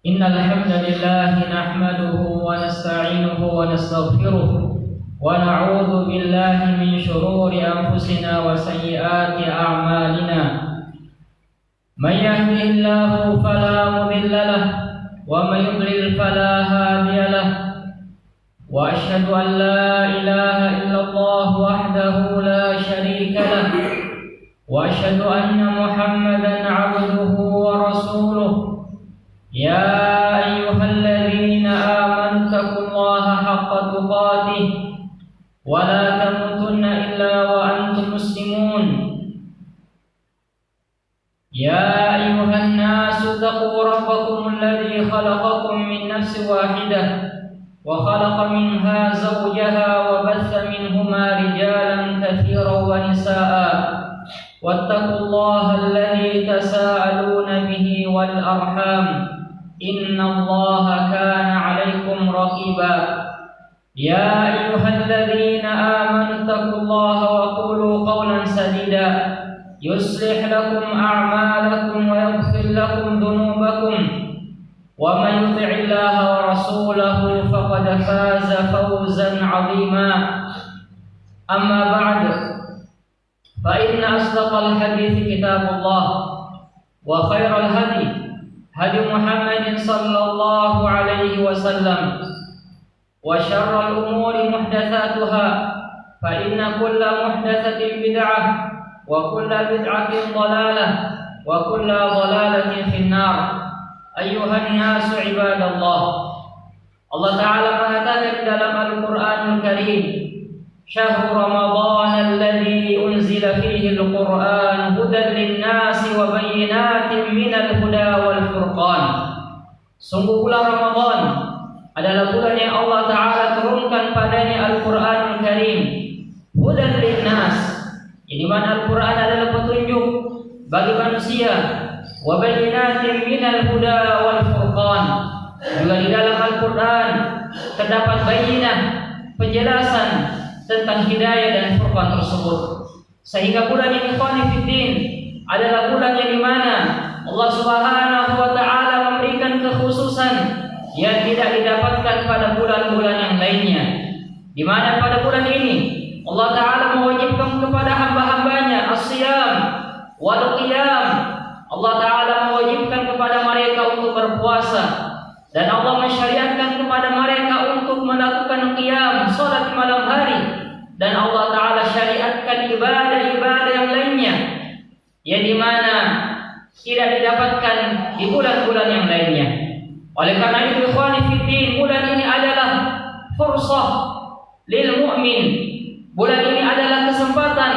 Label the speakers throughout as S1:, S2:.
S1: إن الحمد لله نحمده ونستعينه ونستغفره ونعوذ بالله من شرور أنفسنا وسيئات أعمالنا. من يهده الله فلا مضل له ومن يضلل فلا هادي له، وأشهد أن لا إله إلا الله وحده لا شريك له، وأشهد أن محمدا عبده ورسوله. يا أيها الذين آمنوا اتقوا الله حق تقاته ولا تموتن إلا وأنتم مسلمون. يا أيها الناس اتقوا ربكم الذي خلقكم من نفس واحدة وخلق منها زوجها وبث منهما رجالا كثيرا ونساء، واتقوا الله الذي تساءلون به والأرحام إن الله كان عليكم رقيبا. يا أيها الذين آمنوا اتقوا الله وقولوا قولا سديدا يصلح لكم أعمالكم ويغفر لكم ذنوبكم، ومن يطع الله ورسوله فقد فاز فوزا عظيما. أما بعد، فإن أصدق الحديث كتاب الله، وخير الهدي هدي محمد صلى الله عليه وسلم، وشر الأمور محدثاتها، فإن كل محدثة بدعة، وكل بدعة ضلالة، وكل ضلالة في النار. أيها الناس عباد الله، Allah Ta'ala mengatakan dalam Al-Quranul Karim, Syahrul Ramadan alladzi unzila fihi al-Quran hudan lin-nasi wa bayyinatin minal huda wal furqan. Sungguh bulan Ramadan adalah bulan yang Allah Ta'ala turunkan padanya Al-Quranul Karim, hudan lin-nas, di mana Al-Quran adalah petunjuk bagi manusia, wa bayyinatin minal huda wal furqan. Juga di dalam Al-Quran terdapat bayyinah, penjelasan tentang hidayah dan furqan tersebut. Sehingga bulan ini khonifiddin adalah bulan yang dimana Allah Subhanahu wa Ta'ala memberikan kekhususan yang tidak didapatkan pada bulan-bulan yang lainnya, di mana pada bulan ini Allah Ta'ala mewajibkan kepada hamba-hambanya as-siyam wal qiyam. Allah Ta'ala mewajibkan kepada mereka untuk berpuasa, dan Allah mensyariatkan kepada mereka untuk melakukan qiyam, salat malam hari, dan Allah Ta'ala syariatkan ibadah-ibadah yang lainnya yang dimana tidak didapatkan di bulan-bulan yang lainnya. Oleh karena itu, ikhwani fiddin, bulan ini adalah fursah lil mu'min. Bulan ini adalah kesempatan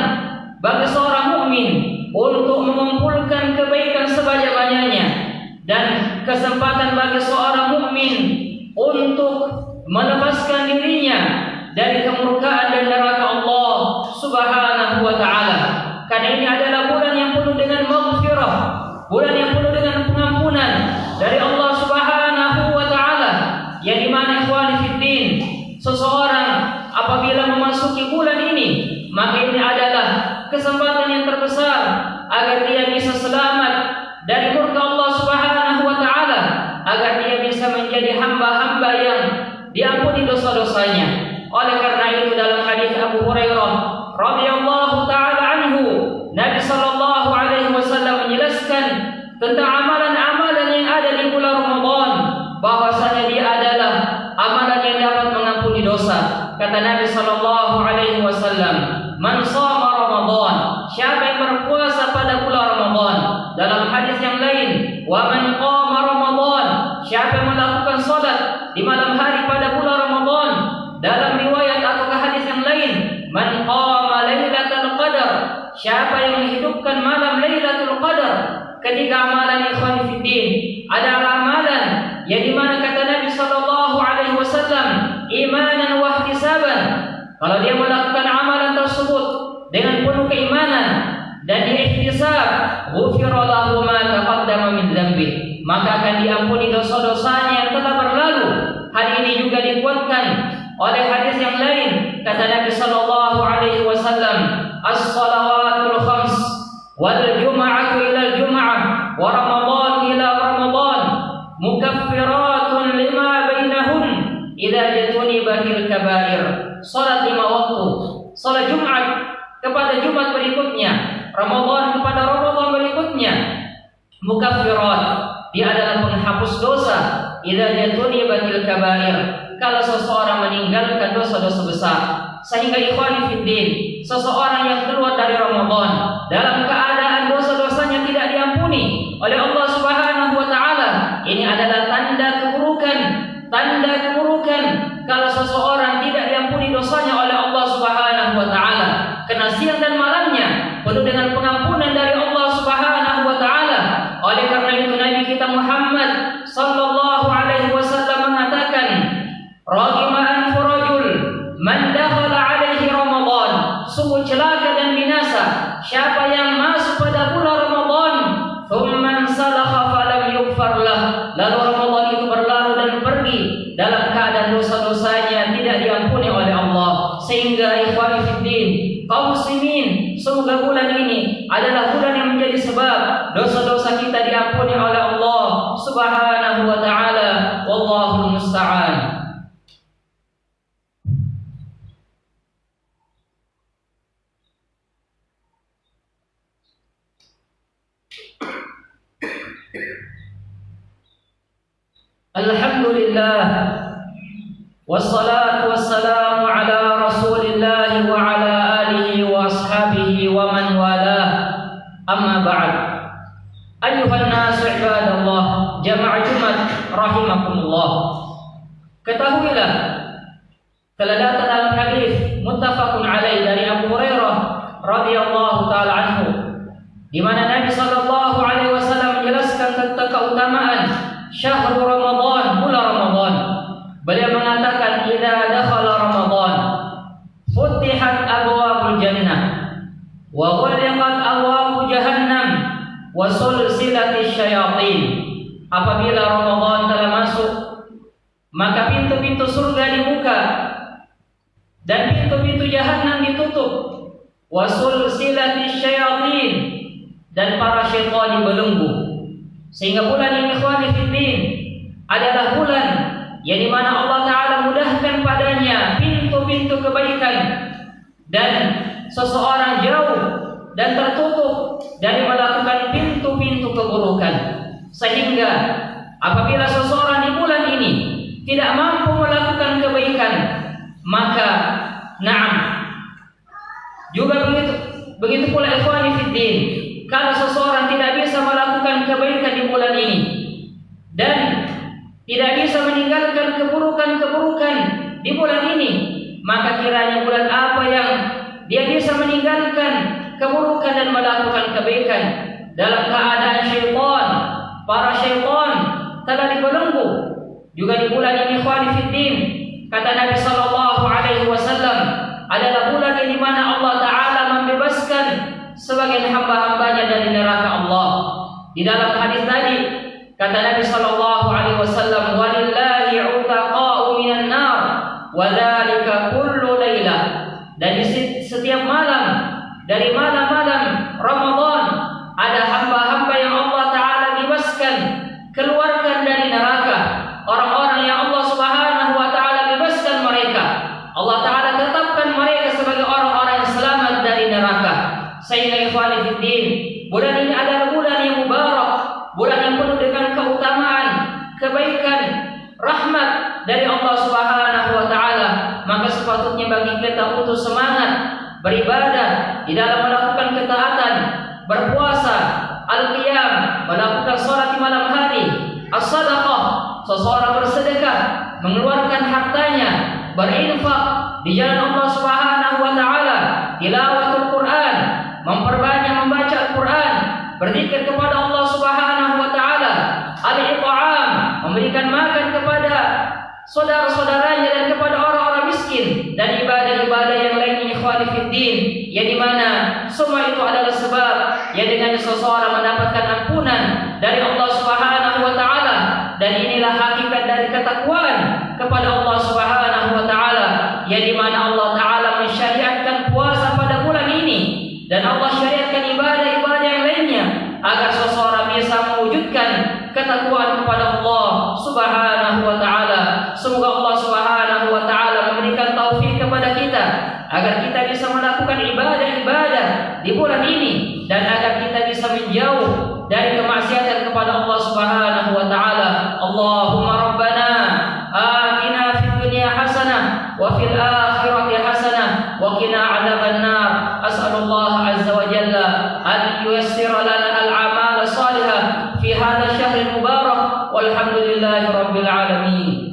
S1: bagi seorang mukmin untuk mengumpulkan kebaikan sebanyak-banyaknya, dan kesempatan bagi seorang mukmin untuk melepaskan dirinya dari kemurkaan dan neraka Allah Subhanahu wa Ta'ala. Karena ini adalah bulan yang penuh dengan maghfirah, bulan yang penuh dengan pengampunan dari Allah Subhanahu wa Ta'ala, yang dimana ikhwani fiddin, seseorang apabila memasuki bulan ini, maka ini adalah kesempatan yang terbesar agar dia bisa selamat dari murka Allah Subhanahu wa Ta'ala, agar dia bisa menjadi hamba-hamba yang diampuni dosa-dosanya. Oleh karena itu, dalam hadis Abu Hurairah radhiyallahu taala anhu, Nabi sallallahu alaihi wasallam menjelaskan tentang amalan-amalan yang ada di bulan Ramadan, bahwasanya dia adalah amalan yang dapat mengampuni dosa. Kata Nabi sallallahu alaihi wasallam, "Man shama Ramadan," siapa yang berpuasa pada bulan Ramadan. Dalam hadis yang lain, "Wa man qama Ramadan," siapa yang melakukan salat di malam hari pada bulan Ramadan. Dalam riwayat atau hadis yang lain, "Man qama Lailatul Qadar," siapa yang menghidupkan malam Lailatul Qadar. Ketiga amalan ikhwan fiddin adalah amalan yang dimana kata Nabi sallallahu alaihi wasallam, imanan wa ihtisaban. Kalau dia melakukan amalan tersebut dengan penuh keimanan dan diihtisab, ghufira lahu ma taqaddama min dzambi, maka akan diampuni dosa-dosanya yang telah berlalu. Hal ini juga dikuatkan oleh hadis yang lain, kata Nabi sallallahu alaihi wasallam, as-salawatul khams wal jum'atu ila al-jum'ah wa ramadan ila ramadan mukaffir idza jatunibatil kabair. Salat 5 waktu, salat Jumat kepada Jumat berikutnya, Ramadan kepada Ramadan berikutnya, mukaffirat, dia adalah penghapus dosa. Idza jatunibatil kabair, kalau seseorang meninggalkan dosa-dosa besar. Sehingga ikhwani fiddin, seseorang yang keluar dari Ramadan dalam keadaan dosa-dosanya tidak diampuni oleh Allah Subhanahu wa taala, ini adalah tanda keburukan. Tanda keburukan kalau seseorang tidak diampuni dosanya oleh Allah Subhanahu wa taala. Karena siang dan malamnya penuh dengan pengampunan dari Allah Subhanahu wa taala. Oleh karena itu Nabi kita Muhammad sallallahu alaihi wasallam mengatakan, "Raghima anfu rajul man dakhala alaihi Ramadan." Sungguh celaka dan binasa siapa yang masuk pada bulan Ramadan, thumma salakha falam yughfar lah, lalu Ramadan itu berlalu dan pergi dalam keadaan dosa-dosanya tidak diampuni oleh Allah. Sehingga ikhwani fiddin, kaum muslimin, semoga bulan ini adalah bulan yang menjadi sebab dosa-dosa kita diampuni oleh Allah Subhanahu wa taala. Wallahul musta'an. Alhamdulillah, wassalatu wassalamu ala rasulillah wa ala alihi wa ashabihi wa man walah. Amma ba'd. Ayuhan nasu ibadallah, jamaah Jumat rahimakumullah. Ketahuilah, telah datang dalam hadis muttafaqun alaih dari Abu Hurairah radhiyallahu taala anhu, di mana Nabi sallallahu alaihi wasallam menjelaskan tentang keutamaan syahrul Ramadan, bulan Ramadan. Beliau mengatakan, idza dakhala Ramadan futihat abwabul jannah wa ghulqat abwabu jahannam wa sulsilatisy syayatin. Apabila Ramadan telah masuk, maka pintu-pintu surga dibuka dan pintu-pintu jahannam ditutup. Wa sulsilatisy syayatin, dan para syaitan dibelenggu. Sehingga bulan ini ikhwani fiddin adalah bulan yang dimana Allah Ta'ala mudahkan padanya pintu-pintu kebaikan, dan seseorang jauh dan tertutup dari melakukan pintu-pintu keburukan. Sehingga apabila seseorang di bulan ini tidak mampu melakukan kebaikan, maka na'am, juga begitu pula ikhwani fiddin, kalau seseorang tidak bisa melakukan kebaikan di bulan ini dan tidak bisa meninggalkan keburukan-keburukan di bulan ini, maka kiranya bulan apa yang dia bisa meninggalkan keburukan dan melakukan kebaikan dalam keadaan syaitan, para syaitan telah dibelenggu. Juga di bulan ini ikhwani fiddin, kata Nabi sallallahu alaihi wasallam, adalah bulan yang dimana Allah Ta'ala membebaskan sebagian hamba-hambanya dari neraka Allah. Di dalam hadis tadi kata Nabi sallallahu alaihi wasallam, walillahi 'utaqa'u minan nar wa dzalika kullu lailah. Dan di setiap malam dari malam-malam Ramadan ada hamba-hamba yang Allah Ta'ala bebaskan, keluarkan dari neraka. Orang-orang yang Allah Subhanahu wa taala bebaskan mereka, Allah Ta'ala tetapkan mereka sebagai orang-orang yang selamat dari neraka. Sehingga ikhwani fiddin, bulan ini adalah bulan yang mubarak, bulan yang penuh dengan keutamaan, kebaikan, rahmat dari Allah Subhanahu wa taala. Maka sepatutnya bagi kita untuk semangat beribadah di dalam melakukan ketaatan, berpuasa, al-qiyam, melakukan salat di malam hari, as-sadaqah, seseorang bersedekah, mengeluarkan hartanya, berinfak di jalan Allah Subhanahu wa taala, tilawatul Quran, memperbanyak membaca Al-Quran, berzikir kepada Allah Subhanahu wa taala, al-it'am, memberikan makan kepada saudara-saudaranya dan kepada orang-orang miskin, dan ibadah-ibadah yang lainnya ikhwani fiddin, yang dimana semua itu adalah sebab yang dengan seseorang mendapatkan ampunan dari Allah Subhanahu wa taala. Dan inilah hakikat dari ketakwaan kepada Allah Subhanahu wa taala, yang dimana Allah Ta'ala mensyariatkan puasa pada bulan ini, dan Allah syariatkan ibadah-ibadah yang lainnya agar seseorang bisa mewujudkan ketakwaan kepada Allah Subhanahu wa taala. Semoga Allah Subhanahu ibadah-ibadah di bulan ini, dan agar kita bisa menjauh dari kemaksiatan kepada Allah Subhanahu wa taala. Allahumma rabbana atina fid dunya hasanah wa fil akhirati hasanah wa qina adzabannar. As'alullah azza wa jalla an yuyassira lana al-a'mal salihah fi hadzal syahril mubarak walhamdulillahi rabbil alamin.